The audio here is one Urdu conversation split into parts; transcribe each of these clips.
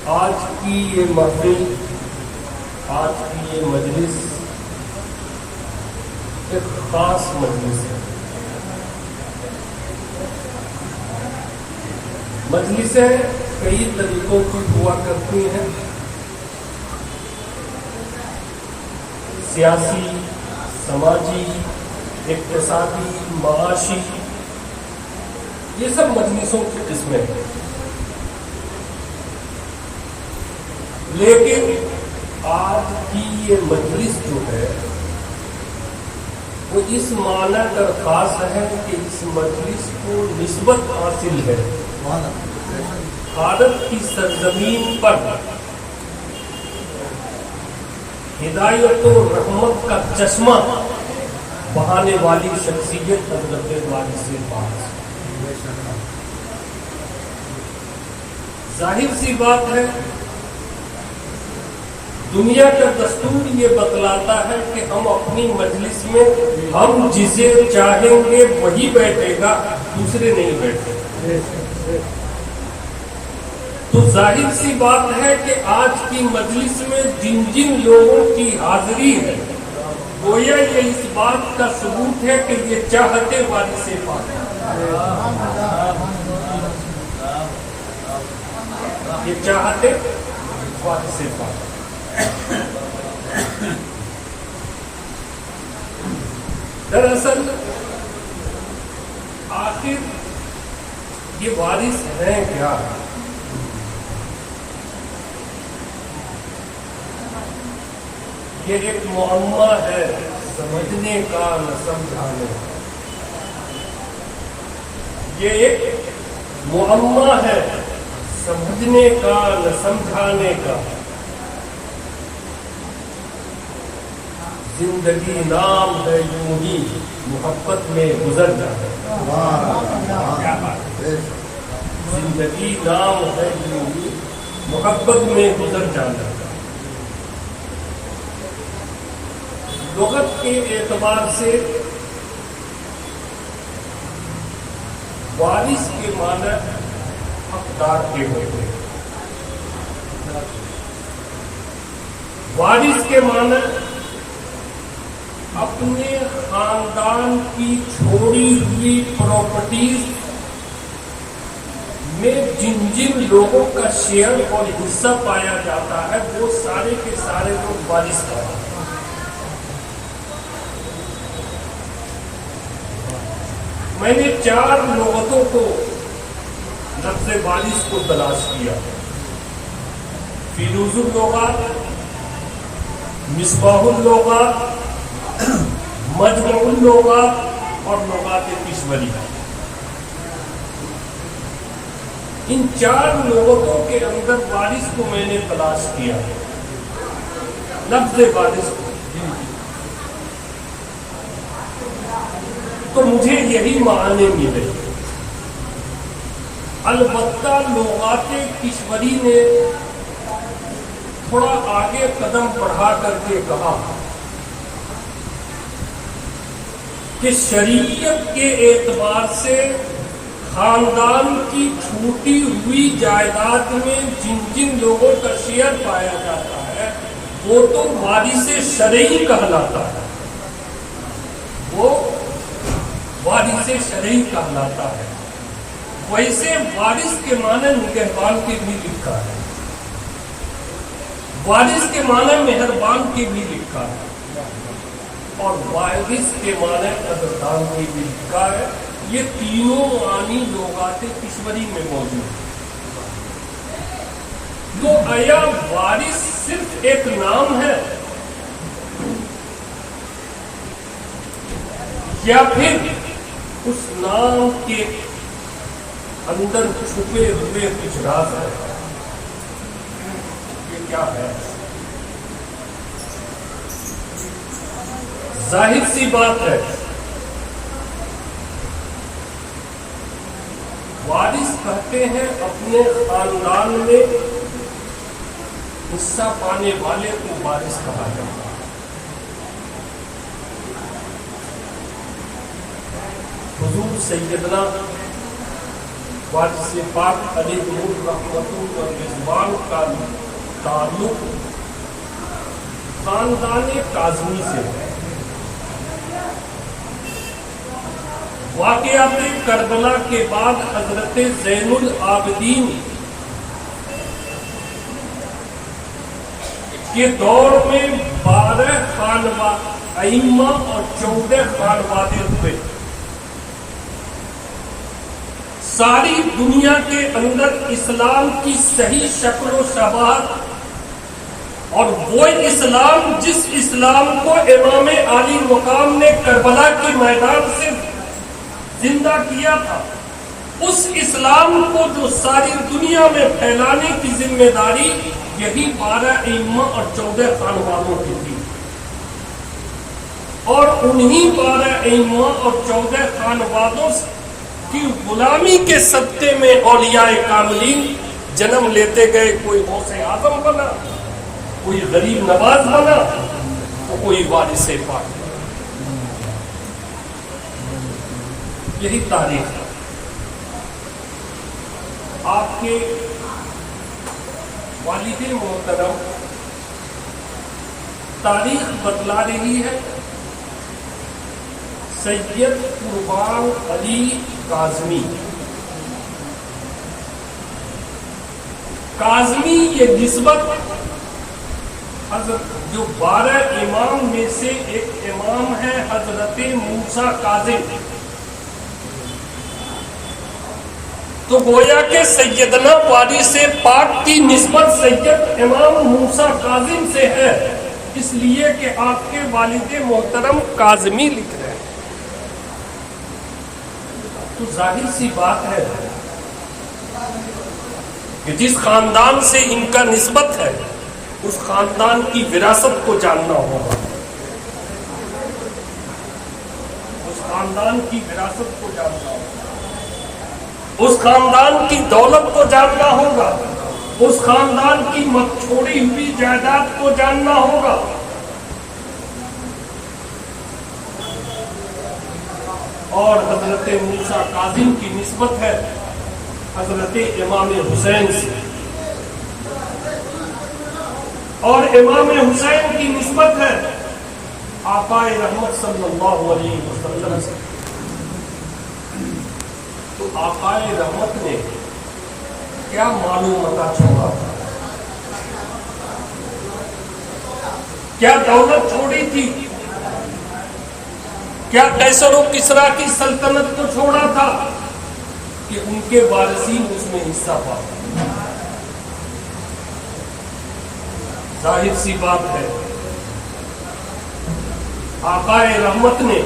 آج کی یہ محفل، آج کی یہ مجلس ایک خاص مجلس ہے۔ مجلسیں کئی طریقوں کی ہوا کرتی ہیں، سیاسی، سماجی، اقتصادی، معاشی، یہ سب مجلسوں کی قسمیں ہیں۔ لیکن آج کی یہ مجلس جو ہے وہ اس معنی درخواست ہے کہ اس مجلس کو نسبت حاصل ہے بھارت کی سرزمین پر ہدایت و رحمت کا چشمہ بہانے والی شخصیت حضرت وارث پاک۔ ظاہر سی بات ہے، دنیا کا دستور یہ بتلاتا ہے کہ ہم اپنی مجلس میں ہم جسے چاہیں گے وہی بیٹھے گا، دوسرے نہیں بیٹھے گا۔ تو ظاہر سی بات ہے کہ آج کی مجلس میں جن جن لوگوں کی حاضری ہے، گویا یہ اس بات کا ثبوت ہے کہ یہ چاہتے وارث پاک ہیں، یہ چاہتے وارث پاک۔ دراصل آخر یہ وارث ہیں کیا؟ یہ ایک معمہ ہے، سمجھنے کا نہ سمجھانے کا۔ یہ ایک معمہ ہے، سمجھنے کا نہ سمجھانے کا۔ زندگی نام ہے یوں ہی محبت میں گزر جانا۔ زندگی نام ہے یوں ہی محبت میں گزر جانا۔ لغت کے اعتبار سے وارث کے معنی حقدار کے ہوتے ہیں۔ وارث کے معنی اپنے خاندان کی چھوڑی ہوئی پراپرٹیز میں جن جن لوگوں کا شیئر اور حصہ پایا جاتا ہے وہ سارے کے سارے لوگ وارث کہلاتے ہیں۔ میں نے 4 لغتوں کو لفظ وارث کو تلاش کیا: فیروز اللغات، مصباح اللغات، مجموع اللغات اور لغات کشوری۔ ان 4 لغتوں کے اندر وارث کو میں نے تلاش کیا، لفظ وارث کو، تو مجھے یہی معنی ملے۔ البتہ لغات کشوری نے تھوڑا آگے قدم بڑھا کر کے کہا کہ شریعت کے اعتبار سے خاندان کی چھوٹی ہوئی جائیداد میں جن جن لوگوں کا شیئر پایا جاتا ہے وہ تو وارث شرعی کہلاتا ہے، وہ وارث شرعی کہلاتا ہے۔ ویسے وارث کے معنی نگہبان کے بھی لکھا ہے، وارث کے معنی مہربان کے بھی لکھا ہے، اور وارث کے معنی قدردان کے بھی لکھا ہے۔ یہ تینوں معنی لغات کشوری میں موجود ہیں۔ تو آیا وارث صرف ایک نام ہے یا پھر اس نام کے اندر چھپے ہوئے کچھ راز ہے؟ یہ کیا ہے؟ ظاہر سی بات ہے، وارث کہتے ہیں اپنے خاندان میں حصہ پانے والے کو وارث کہا جاتا ہے۔ حضور سیدنا وارث پاک علی نور رحمت و رضوان کا تعلق خاندان کاظمی سے ہے۔ واقعات کربلا کے بعد حضرت زین العابدین کے دور میں 12 ائمہ اور 14 خانوادے ہوئے۔ ساری دنیا کے اندر اسلام کی صحیح شکل و شباہت اور وہ اسلام جس اسلام کو امام عالی مقام نے کربلا کے میدان سے زندہ کیا تھا، اس اسلام کو جو ساری دنیا میں پھیلانے کی ذمہ داری یہی 12 ائمہ اور 14 خانوادوں کی تھی، اور انہی 12 ائمہ اور 14 خانوادوں کی غلامی کے صدقے میں اولیاء کاملین جنم لیتے گئے۔ کوئی غوث اعظم بنا، کوئی غریب نواز بنا، تو کوئی وارث پاک۔ یہی تاریخ ہے۔ آپ کے والد محترم تاریخ بتلا رہی ہے سید قربان علی کاظمی۔ کاظمی یہ نسبت حضرت جو 12 امام میں سے ایک امام ہے حضرت موسیٰ کاظم، تو گویا کہ سیدنا وارث پاک کی نسبت سید امام موسیٰ کاظم سے ہے، اس لیے کہ آپ کے والد محترم کاظمی لکھ رہے ہیں۔ تو ظاہر سی بات ہے کہ جس خاندان سے ان کا نسبت ہے اس خاندان کی وراثت کو جاننا ہوگا، اس خاندان کی وراثت کو جاننا ہوگا، اس خاندان کی دولت کو جاننا ہوگا، اس خاندان کی مت چھوڑی ہوئی جائیداد کو جاننا ہوگا۔ اور حضرت موسیٰ کاظم کی نسبت ہے حضرت امام حسین سے، اور امام حسین کی نسبت ہے آقا رحمت صلی اللہ علیہ وسلم سے۔ تو آقا رحمت نے کیا معلوم عطا چھوڑا، کیا دولت چھوڑی تھی، کیا قیصر و کسریٰ کی سلطنت کو چھوڑا تھا کہ ان کے وارثین اس میں حصہ پائے؟ ظاہر سی بات ہے آقا رحمت نے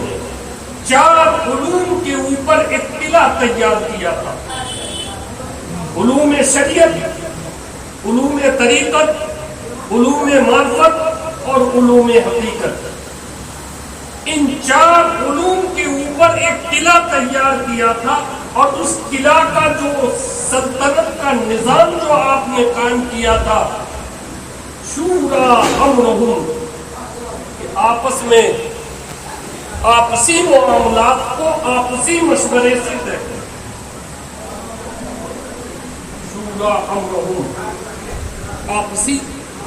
4 علوم کے اوپر ایک قلعہ تیار کیا تھا، علوم شریعت، علوم طریقت، علوم معرفت اور علوم حقیقت۔ ان 4 علوم کے اوپر ایک قلعہ تیار کیا تھا، اور اس قلعہ کا جو سلطنت کا نظام جو آپ نے قائم کیا تھا، شورا امرہم، کہ آپس میں آپسی معاملات کو آپسی مشورے سے طے کریں، شورا امرہم، آپسی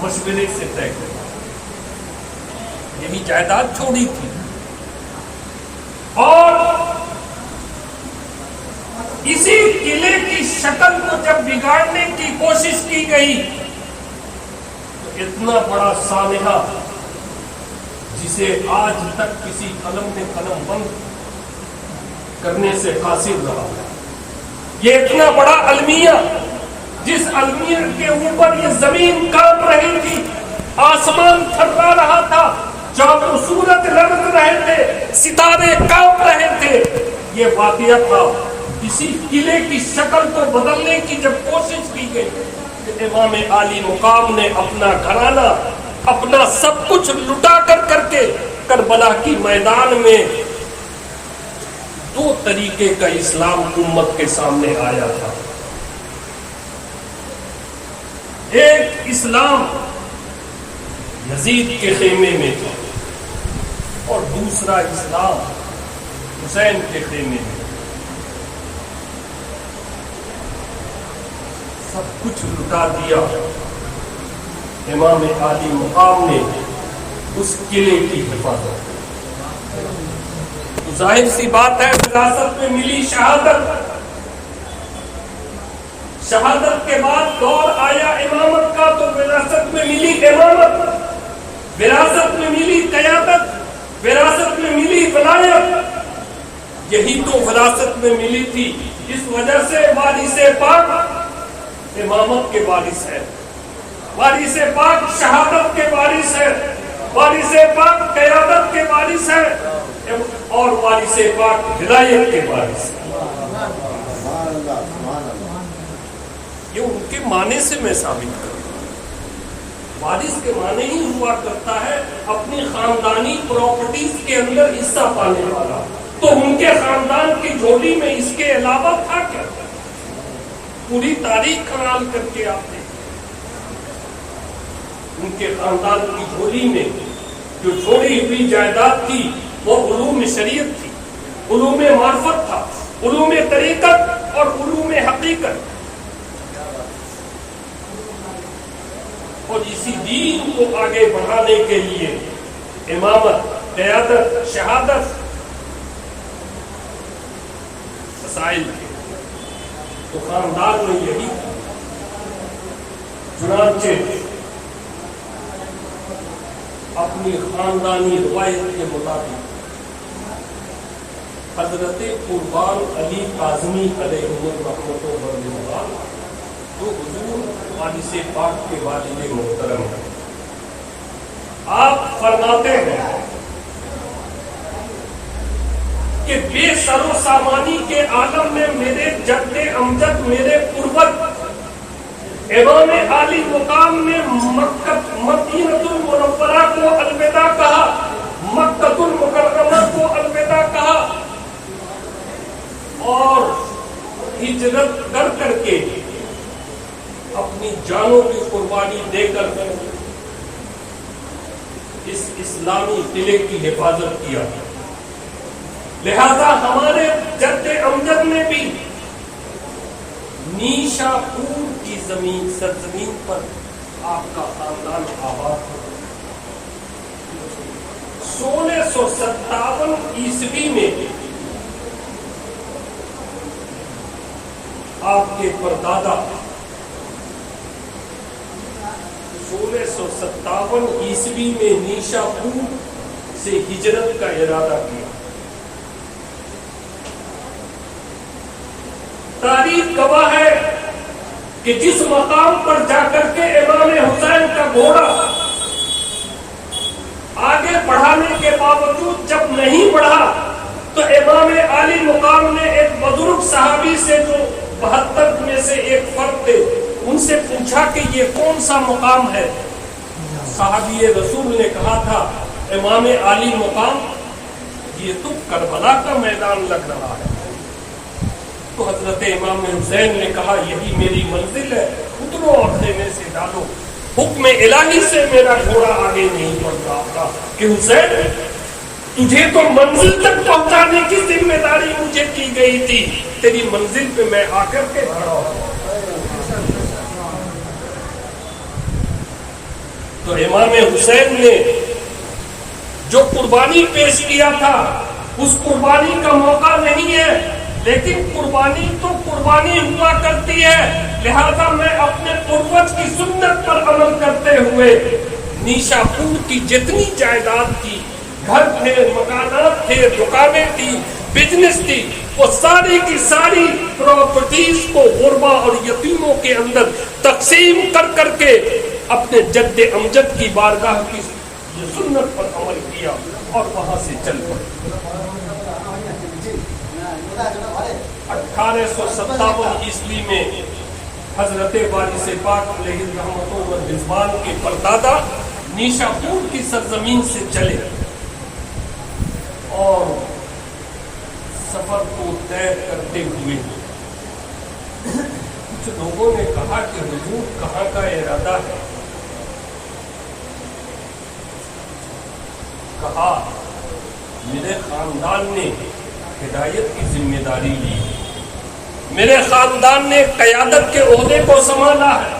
مشورے سے طے کریں۔ یہ بھی جائیداد چھوڑی تھی، اور اسی قلعے کی شکل کو جب بگاڑنے کی کوشش کی گئی تو اتنا بڑا سانحہ جسے آج تک کسی قلم نے قلم بند کرنے سے قاصر رہا، یہ اتنا بڑا المیہ جس المیہ کے اوپر یہ زمین کانپ رہی تھی، آسمان تھرا رہا تھا، چاند و سورج لرز رہے تھے، ستارے کانپ رہے تھے، یہ واقعہ تھا۔ اسی قلعے کی شکل کو بدلنے کی جب کوشش کی گئی کہ امام عالی مقام نے اپنا گھرانہ، اپنا سب کچھ لٹا کر کے کربلا کی میدان میں 2 طریقے کا اسلام امت کے سامنے آیا تھا۔ ایک اسلام یزید کے خیمے میں تھا، اور دوسرا اسلام حسین کے خیمے میں۔ کچھ لٹا دیا، امام عالی مقام نے اس قلعے کی حفاظت. ظاہر سی بات ہے وراثت میں ملی شہادت، شہادت کے بعد دور آیا امامت کا تو وراثت میں ملی امامت، وراثت میں ملی قیادت، وراثت میں ملی ولایت. یہی تو وراثت میں ملی تھی، اس وجہ سے وارث پاک امامت کے وارث ہے، وارث پاک شہادت کے وارث ہے، وارث پاک قیادت کے وارث ہے، اور وارث پاک ولایت کے وارث ہے. یہ ان کے معنی سے میں ثابت کروں. وارث کے معنی ہی ہوا کرتا ہے اپنی خاندانی پراپرٹیز کے اندر حصہ پانے والا. تو ان کے خاندان کی جھولی میں اس کے علاوہ تھا کیا؟ پوری تاریخ کھنگال کر کے آپ دیکھیں، ان کے خاندان کی جھولی میں جو چھوڑی ہوئی جائیداد تھی وہ علوم شریعت تھی، علوم معرفت تھا، علوم طریقت اور علوم حقیقت. اور اسی دین کو آگے بڑھانے کے لیے امامت، قیادت، شہادت مسائل تھے تو خاندان میں یہی تھا. چنانچہ اپنی خاندانی روایت کے مطابق حضرت قربان علی کاظمی علیہ الرحمۃ والرضوان جو حضور وارث پاک کے والد محترم ہیں، آپ فرماتے ہیں کہ بے سر و سامانی کے عالم میں میرے جد امجد، میرے پروج امام عالی مقام نے مدینۃ المنورہ کو الوداع کہا، مکۃ المکرمہ کو الوداع کہا، اور ہجرت کر کے اپنی جانوں کی قربانی دے کر اس اسلامی قلعے کی حفاظت کیا. لہذا ہمارے جد امجد نے بھی نیشا پور کی زمین سرزمین پر آپ کا خاندان آباد ہو. 1657 عیسوی میں آپ کے پردادا 1657 عیسوی میں نیشا پور سے ہجرت کا ارادہ کیا. تاریخ گواہ ہے کہ جس مقام پر جا کر کے امام حسین کا گھوڑا آگے بڑھانے کے باوجود جب نہیں بڑھا تو امام عالی مقام نے ایک بزرگ صحابی سے جو 72 میں سے ایک فرد تھے ان سے پوچھا کہ یہ کون سا مقام ہے؟ صحابی رسول نے کہا تھا امام عالی مقام، یہ تو کربلا کا میدان لگ رہا ہے. تو حضرت امام حسین نے کہا یہی میری منزل ہے، اترو اور خیمے سے ڈالو. حکم الہی سے میرا گھوڑا آگے نہیں بڑھ رہا تھا کہ حسین تجھے تو منزل تک پہنچانے کی ذمہ داری مجھے کی گئی تھی، تیری منزل پہ میں آ کر کے کھڑا ہوں. تو امام حسین نے جو قربانی پیش کیا تھا اس قربانی کا موقع نہیں ہے، لیکن قربانی تو قربانی ہوا کرتی ہے. لہذا میں اپنے پروج کی سنت پر عمل کرتے ہوئے نیشا پور کی جتنی جائیداد تھی، گھر تھے، مکانات تھے، دکانیں تھی، بزنس تھی، وہ ساری کی ساری پراپرٹیز کو غربا اور یتیموں کے اندر تقسیم کر کے اپنے جد امجد کی بارگاہ کی سنت پر عمل کیا اور وہاں سے چل پڑے. 1857 عیسوی میں حضرت وارث پاک علیہ الرحمۃ والرضوان کے پردادا نیشا پور کی سرزمین سے چلے اور سفر کو طے کرتے ہوئے کچھ لوگوں نے کہا کہ حضور کہاں کا ارادہ ہے؟ کہا میرے خاندان نے ہدایت کی ذمہ داری لی میرے خاندان نے قیادت کے عہدے کو سنبھالا ہے،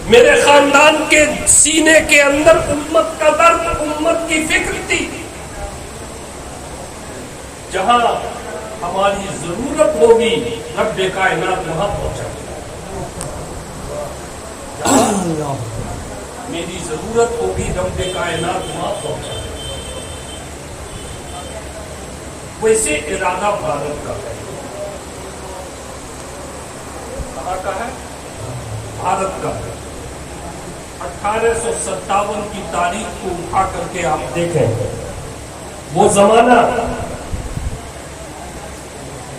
میرے خاندان کے سینے کے اندر امت کا درد، امت کی فکر تھی۔ جہاں ہماری ضرورت ہوگی رب کائنات وہاں پہنچا گا، میری ضرورت ہوگی رب کائنات وہاں پہنچا گا۔ ویسے ارادہ بھارت کا ہے، کہاں کا ہے؟ بھارت کا ہے۔ 1857 کی تاریخ کو اٹھا کر کے آپ دیکھیں، وہ زمانہ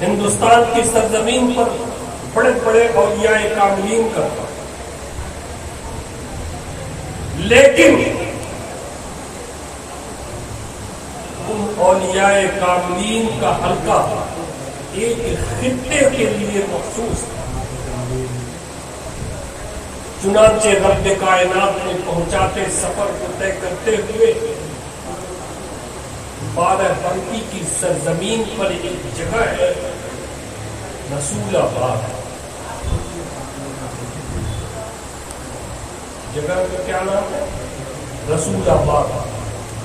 ہندوستان کی سرزمین پر بڑے بڑے اولیاء کاملین کا تھا، لیکن ان اولیاء کاملین کا حلقہ ایک خطے کے لیے مخصوص تھا۔ چنانچہ رب کائنات میں پہنچاتے سفر کو طے کرتے ہوئے 12 بنکی کی سرزمین پر ایک جگہ ہے رسول آباد، جگہ کا کیا نام ہے؟ رسول آباد۔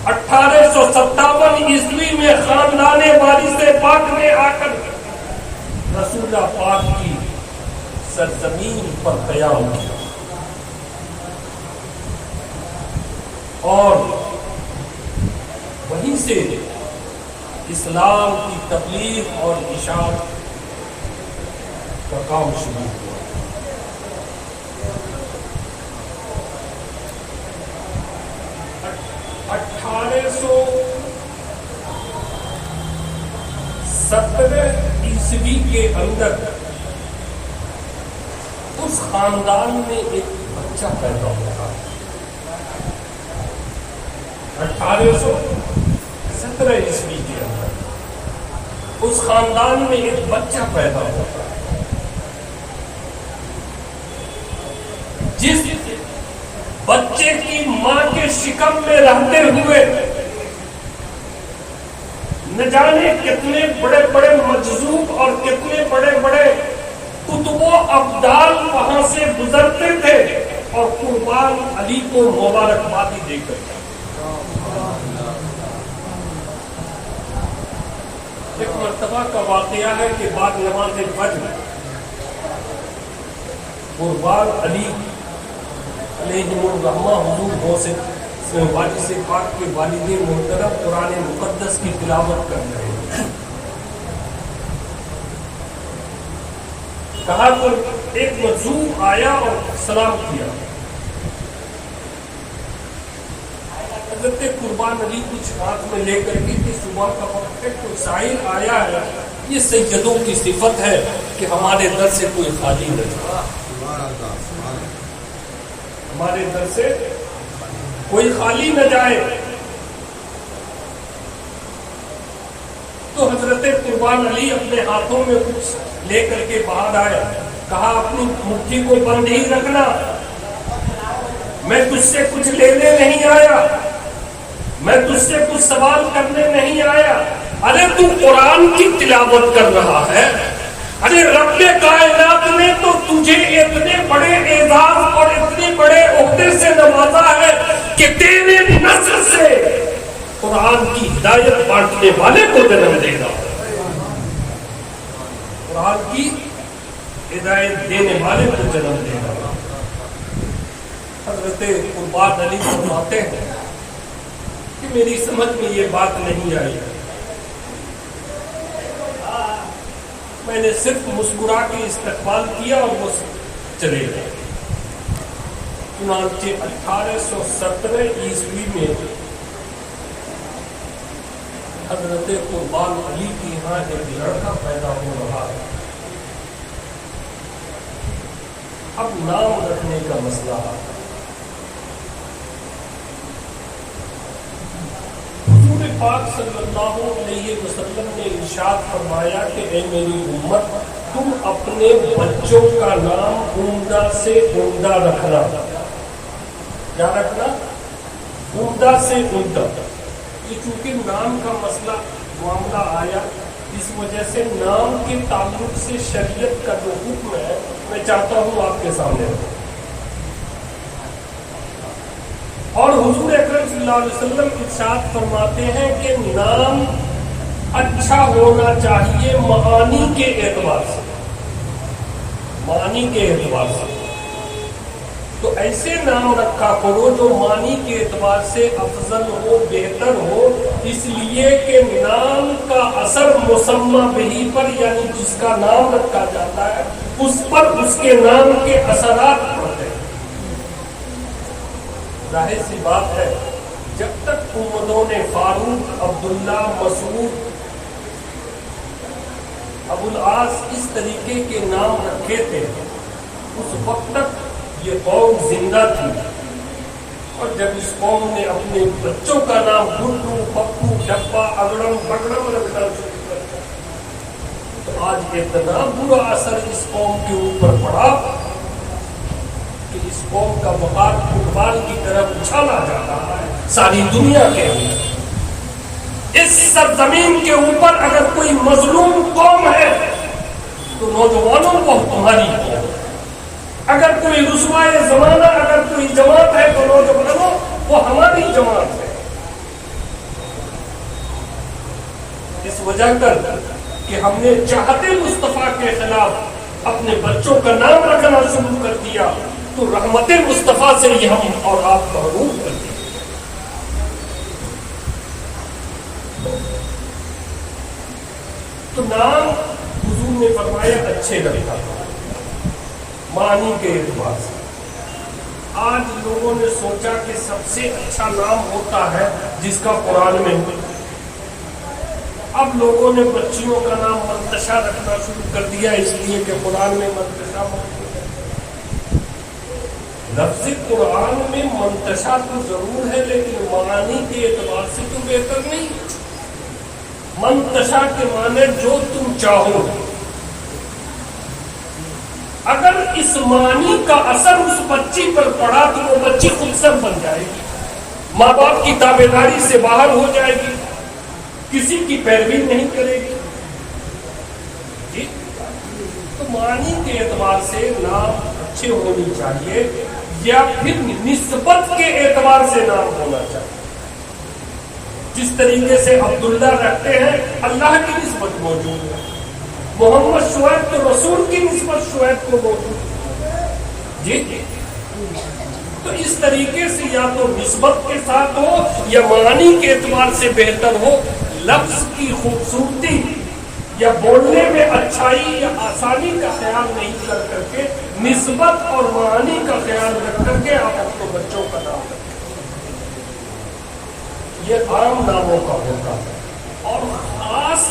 1857 عیسوی میں خاندان وارث پاک نے آ کر رسول پاک کی سرزمین پر قیام کیا اور وہیں سے اسلام کی تبلیغ اور اشاعت کا کام شروع ہوا۔ عیسوی کے اندر اس خاندان میں ایک بچہ پیدا ہوتا ہے۔ 1817 عیسوی کے اندر اس خاندان میں ایک بچہ پیدا ہوتا ہے، جس بچے کی ماں کے شکم میں رہتے ہوئے نہ جانے کتنے بڑے بڑے مجذوب اور کتنے بڑے بڑے کتب و ابدال وہاں سے گزرتے تھے اور قربان علی کو مبارکبادی دے کر۔ ایک مرتبہ کا واقعہ ہے کہ بعد نماز فجر قربان علی علیہ الرحمہ حضور غوث والد پاک کے والد محترم قرآن مقدس کی تلاوت کر رہے ہیں۔ کہا تو ایک مجذوب آیا اور سلام کیا۔ حضرت قربان علی کچھ ہاتھ میں لے کر کے صبح کا وقت ہے، کوئی سائل آیا ہے، یہ سیدوں کی صفت ہے کہ ہمارے در سے کوئی خالی نہ جائے، ہمارے در سے کوئی خالی نہ جائے۔ تو حضرت قربان علی اپنے ہاتھوں میں کچھ لے کر کے باہر آئے، کہا اپنی مٹھی کو بند ہی رکھنا، میں تجھ سے کچھ لینے نہیں آیا، میں تجھ سے کچھ سوال کرنے نہیں آیا۔ ارے تو قرآن کی تلاوت کر رہا ہے، ارے رب کائنات نے تو تجھے اتنے بڑے اعزاز اور اتنے بڑے عہدے سے نوازا ہے کہ تیرے نسل سے قرآن کی ہدایت بانٹنے والے کو جنم دے گا، قرآن کی ہدایت دینے والے کو جنم دے گا۔ حضرت قربان علی فرماتے ہیں کہ میری سمجھ میں یہ بات نہیں آئی، میں نے صرف مسکرا کے استقبال کیا اور وہ چلے گئے۔ چنانچہ 1817 عیسوی میں حضرت قربان علی کی یہاں ایک لڑکا پیدا ہو رہا ہے۔ اب نام رکھنے کا مسئلہ ہے۔ حضور پاک صلی اللہ علیہ وسلم نے ارشاد فرمایا کہ اے میری امت، تم اپنے بچوں کا نام عمدہ سے عمدہ رکھنا۔ کیا رکھنا؟ عمدہ سے عمدہ۔ یہ چونکہ نام کا مسئلہ معاملہ آیا، اس وجہ سے نام کے تعلق سے شریعت کا جو حکم ہے میں چاہتا ہوں آپ کے سامنے رکھوں. اور حضور اکرم صلی اللہ علیہ وسلم ارشاد فرماتے ہیں کہ نام اچھا ہونا چاہیے معانی کے اعتبار سے. معانی کے اعتبار سے تو ایسے نام رکھا کرو جو معنی کے اعتبار سے افضل ہو، بہتر ہو، اس لیے کہ نام کا اثر مسمى بہی پر، یعنی جس کا نام رکھا جاتا ہے اس پر اس کے نام کے اثرات پڑتے ہیں. ظاہر سی بات ہے جب تک امتوں نے فاروق، عبداللہ، مسعود، ابو العاص اس طریقے کے نام رکھے تھے اس وقت تک یہ قوم زندہ تھی. اور جب اس قوم نے اپنے بچوں کا نام گڈو، پپو، ڈبا، اگڑم، بگڑم رکھنا شروع کر دیا تو آج اتنا برا اثر اس قوم کے اوپر پڑا کہ اس قوم کا وقار فٹ بال کی طرف اچھالا جا رہا ہے ساری دنیا کے اندر. اس سرزمین کے اوپر اگر کوئی مظلوم قوم ہے تو نوجوانوں کو تمہاری قوم، اگر کوئی رسوائے زمانہ، اگر کوئی جماعت ہے تو نوجوانوں وہ ہماری جماعت ہے. اس وجہ کر کہ ہم نے چاہتے مصطفیٰ کے خلاف اپنے بچوں کا نام رکھنا شروع کر دیا تو رحمت مصطفیٰ سے یہ ہم اور آپ محروم کر دیا. تو نام حضور نے فرمایا اچھے رکھا معنی کے اعتبار سے. آج لوگوں نے سوچا کہ سب سے اچھا نام ہوتا ہے جس کا قرآن میں ہو. اب لوگوں نے بچیوں کا نام منتشا رکھنا شروع کر دیا اس لیے کہ قرآن میں منتشا موجود ہے. لفظ قرآن میں منتشا تو ضرور ہے لیکن معنی کے اعتبار سے تو بہتر نہیں. منتشا کے معنی جو تم چاہو. اگر اس معنی کا اثر اس بچی پر پڑا تو وہ بچی خود سر بن جائے گی، ماں باپ کی تابعداری سے باہر ہو جائے گی، کسی کی پیروی نہیں کرے گی. جی تو معنی کے اعتبار سے نام اچھے ہونی چاہیے یا پھر نسبت کے اعتبار سے نام ہونا چاہیے. جس طریقے سے عبداللہ رکھتے ہیں اللہ کی نسبت موجود ہے، محمد شعیب تو رسول کی نسبت شعیب کو موجود ہے. جی تو اس طریقے سے یا تو نسبت کے ساتھ ہو یا معنی کے اعتبار سے بہتر ہو. لفظ کی خوبصورتی یا بولنے میں اچھائی یا آسانی کا خیال نہیں کر کے نسبت اور معنی کا خیال رکھ کر کے آپ اپنے بچوں کا نام رکھیں. یہ عام ناموں کا ہوتا ہے. اور خاص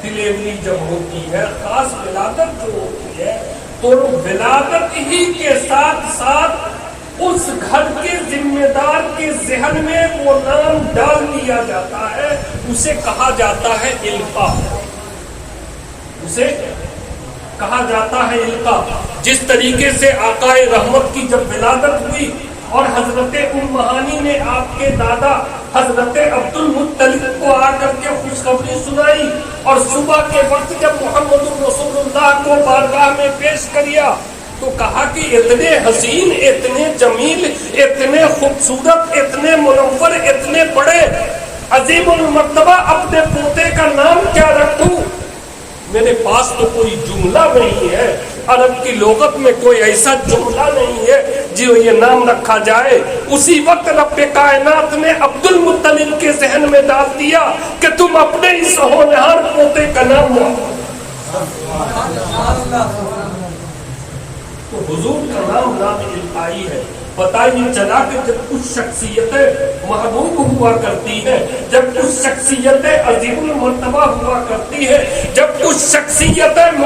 ڈلیوری جب ہوتی ہے، خاص ولادت جو ہوتی ہے تو ولادت ہی کے ساتھ ساتھ اس گھر کے ذمہ دار کے ذہن میں وہ نام ڈال دیا جاتا ہے. اسے کہا جاتا ہے القاء. اسے کہا جاتا ہے القاء. جس طریقے سے آقا رحمت کی جب ولادت ہوئی اور حضرت ام ہانی نے آپ کے دادا حضرت عبد المطلب کو آ کر کے خوشخبری سنائی اور صبح کے وقت جب محمد رسول اللہ کو بارگاہ میں پیش کیا تو کہا کہ اتنے حسین، اتنے جمیل، اتنے خوبصورت، اتنے منور، اتنے بڑے عظیم المرتبہ اپنے پوتے کا نام کیا رکھوں؟ میرے پاس تو کوئی جملہ نہیں ہے، عرب کی لغت میں کوئی ایسا جملہ نہیں ہے جو یہ نام رکھا جائے. اسی وقت رب کائنات نے عبد المطلب کے ذہن میں ڈال دیا کہ تم اپنے اس ہونہار پوتے کا نام رکھو. تو حضور کا نام الہی ہے. پتہ یہ چلا کہ جب کچھ شخصیتیں محبوب ہوا کرتی ہیں، جب کچھ شخصیتیں عظیم المرتبہ ہوا کرتی ہیں، جب کچھ شخصیتیں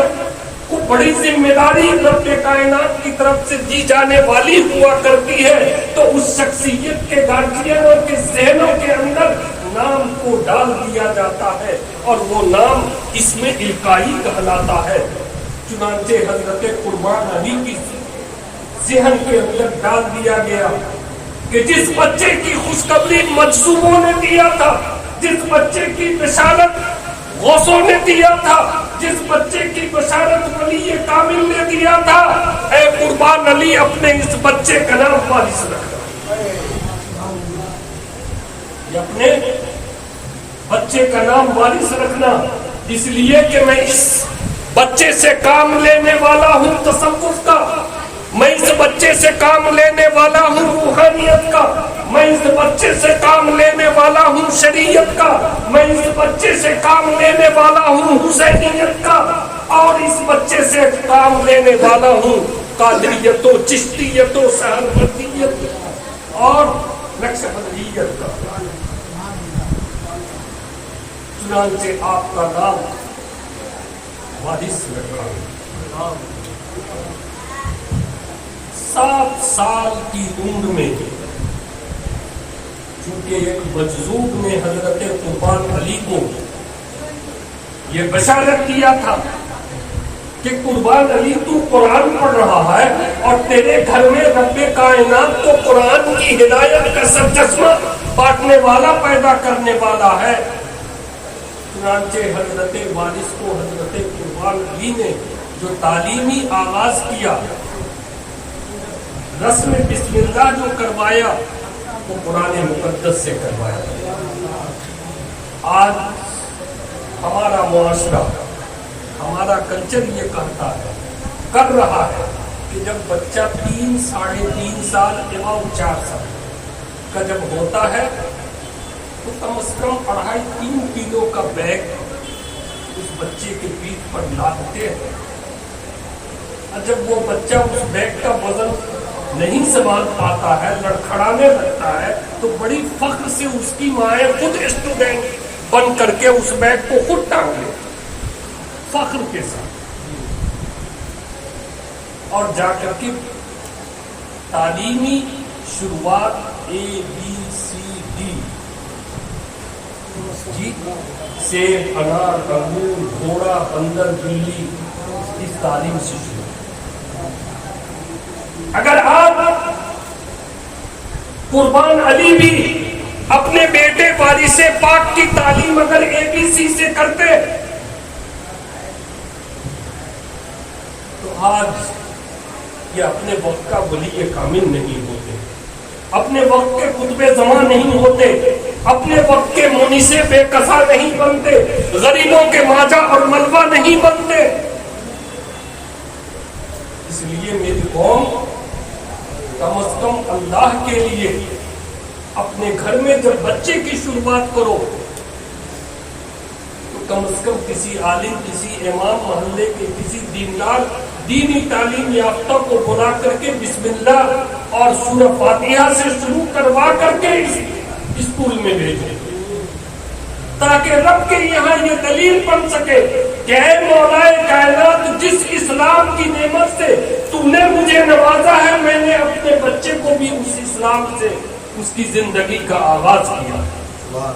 کو بڑی ذمہ داری رب کائنات کی طرف سے دی جانے والی ہوا کرتی ہے تو اس شخصیت کے گارجینوں کے ذہنوں کے اندر نام کو ڈال دیا جاتا ہے اور وہ نام اس میں القائی کہلاتا ہے. چنانچہ حضرت قربان علی کی ذہن کے اندر ڈال دیا گیا کہ جس بچے کی خوشخبری مجذوبوں نے دیا تھا، جس بچے کی بشارت غوثوں نے دیا تھا، جس بچے کی بشارت ولی کامل نے دیا تھا، اے قربان علی اپنے اس بچے کا نام وارث رکھنا، یہ اپنے بچے کا نام وارث رکھنا، اس لیے کہ میں اس بچے سے کام لینے والا ہوں تصوف کا، میں اس بچے سے کام لینے والا ہوں روحانیت کا، میں اس بچے سے کام لینے والا ہوں شریعت کا، میں اس بچے سے کام لینے والا ہوں حسینیت کا، اور اس بچے سے کام لینے والا ہوں قادریت و چشتیت و سہروردیت اور نقشبندیت کا۔ چنانچہ آپ کا نام وارث رکھا۔ 7 سال کی عمر میں چونکہ ایک مجذوب نے حضرت قربان علی کو یہ بشارت کیا تھا کہ قربان علی تو قرآن پڑھ رہا ہے اور تیرے گھر میں رب کائنات تو قرآن کی ہدایت کا سرچشمہ بانٹنے والا پیدا کرنے والا ہے۔ چنانچہ حضرت وارث کو حضرت قربان علی نے جو تعلیمی آغاز کیا، رسم بسم اللہ جو کروایا، وہ قرآن مقدس سے کروایا۔ آج ہمارا معاشرہ، ہمارا کلچر یہ کہتا ہے، کر رہا ہے کہ جب بچہ 3 ساڑھے 3 سال یا 4 سال کا جب ہوتا ہے تو کم از کم 2.5-3 کلو کا بیگ اس بچے کے پیٹھ پر لاتے ہیں، اور جب وہ بچہ اس بیگ کا وزن نہیں سنبھال پاتا ہے، لڑکھڑانے لگتا ہے، تو بڑی فخر سے اس کی مائیں خود اسٹوڈنٹ بن کر کے اس بیگ کو خود ٹانگ لے، فخر کے ساتھ، اور جا کر کے تعلیمی شروعات ABCD جی سیب، انار، انگور، گھوڑا، بندر، بلی، اس تعلیم سے شروع۔ اگر آپ قربان علی بھی اپنے بیٹے وارث پاک کی تعلیم اگر ABC سے کرتے تو آج یہ اپنے وقت کا ولی کامل نہیں ہوتے، اپنے وقت کے قطب زمان نہیں ہوتے، اپنے وقت کے مونس بے کسا نہیں بنتے، غریبوں کے ماجا اور ملوہ نہیں بنتے۔ اس لیے میری قوم کم از کم اللہ کے لیے اپنے گھر میں جب بچے کی شروعات کرو تو کم از کم کسی عالم، کسی امام، محلے کے کسی دیندار، دینی تعلیم یافتہ کو بلا کر کے بسم اللہ اور سورہ فاتحہ سے شروع کروا کر کے اسکول میں بھیجیں، تاکہ رب کے یہاں یہ دلیل بن سکے کہ اے مولا کائنات، جس اسلام کی نعمت سے تو نے مجھے نوازا ہے، میں نے اپنے بچے کو بھی اس اسلام سے اس کی زندگی کا آغاز کیا۔